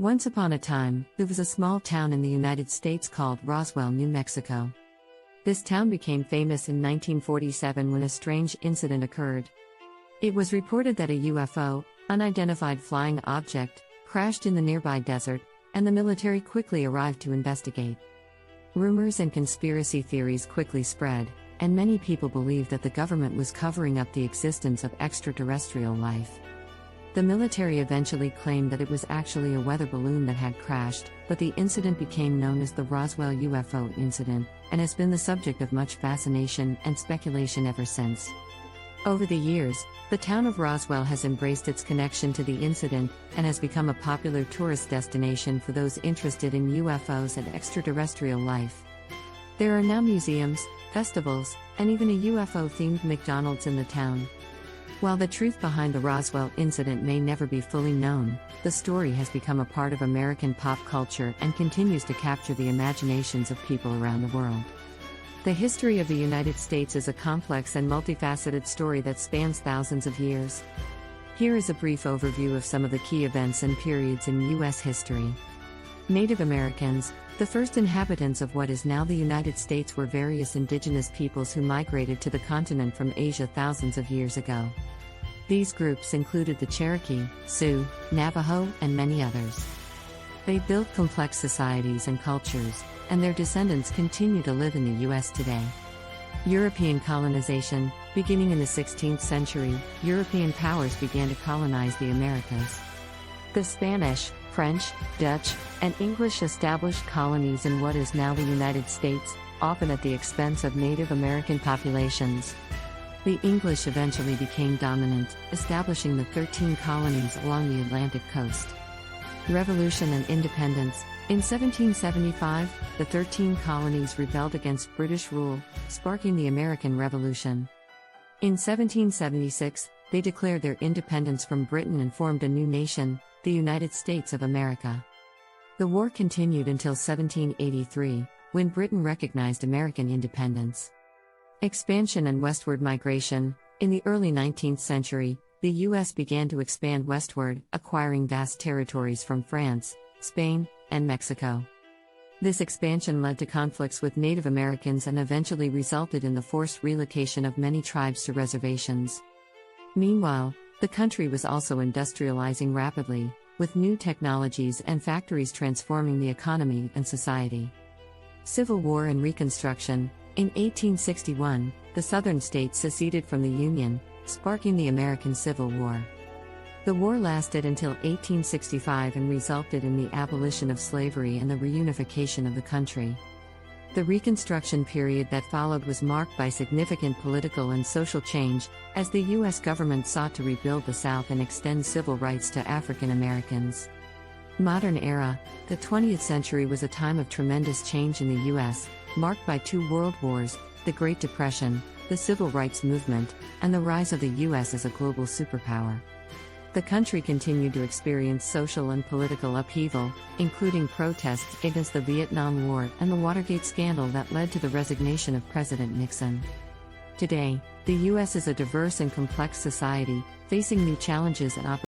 Once upon a time, there was a small town in the United States called Roswell, New Mexico. This town became famous in 1947 when a strange incident occurred. It was reported that a UFO, unidentified flying object, crashed in the nearby desert, and the military quickly arrived to investigate. Rumors and conspiracy theories quickly spread, and many people believed that the government was covering up the existence of extraterrestrial life. The military eventually claimed that it was actually a weather balloon that had crashed, but the incident became known as the Roswell UFO incident, and has been the subject of much fascination and speculation ever since. Over the years, the town of Roswell has embraced its connection to the incident, and has become a popular tourist destination for those interested in UFOs and extraterrestrial life. There are now museums, festivals, and even a UFO-themed McDonald's in the town. While the truth behind the Roswell incident may never be fully known, the story has become a part of American pop culture and continues to capture the imaginations of people around the world. The history of the United States is a complex and multifaceted story that spans thousands of years. Here is a brief overview of some of the key events and periods in U.S. history. Native Americans, the first inhabitants of what is now the United States, were various indigenous peoples who migrated to the continent from Asia thousands of years ago. These groups included the Cherokee, Sioux, Navajo, and many others. They built complex societies and cultures, and their descendants continue to live in the U.S. today. European colonization. Beginning in the 16th century, European powers began to colonize the Americas. The Spanish, French, Dutch, and English established colonies in what is now the United States, often at the expense of Native American populations. The English eventually became dominant, establishing the 13 colonies along the Atlantic coast. Revolution and independence. In 1775, the 13 colonies rebelled against British rule, sparking the American Revolution. In 1776, they declared their independence from Britain and formed a new nation, the United States of America. The war continued until 1783, when Britain recognized American independence. Expansion and westward migration. In the early 19th century, the U.S. began to expand westward, acquiring vast territories from France, Spain, and Mexico. This expansion led to conflicts with Native Americans and eventually resulted in the forced relocation of many tribes to reservations. Meanwhile, the country was also industrializing rapidly, with new technologies and factories transforming the economy and society. Civil War and Reconstruction. In 1861, the southern states seceded from the Union, sparking the American Civil War. The war lasted until 1865 and resulted in the abolition of slavery and the reunification of the country. The Reconstruction period that followed was marked by significant political and social change, as the U.S. government sought to rebuild the South and extend civil rights to African Americans. Modern era. The 20th century was a time of tremendous change in the U.S., marked by 2 world wars, the Great Depression, the Civil Rights Movement, and the rise of the U.S. as a global superpower. The country continued to experience social and political upheaval, including protests against the Vietnam War and the Watergate scandal that led to the resignation of President Nixon. Today, the U.S. is a diverse and complex society, facing new challenges and opportunities.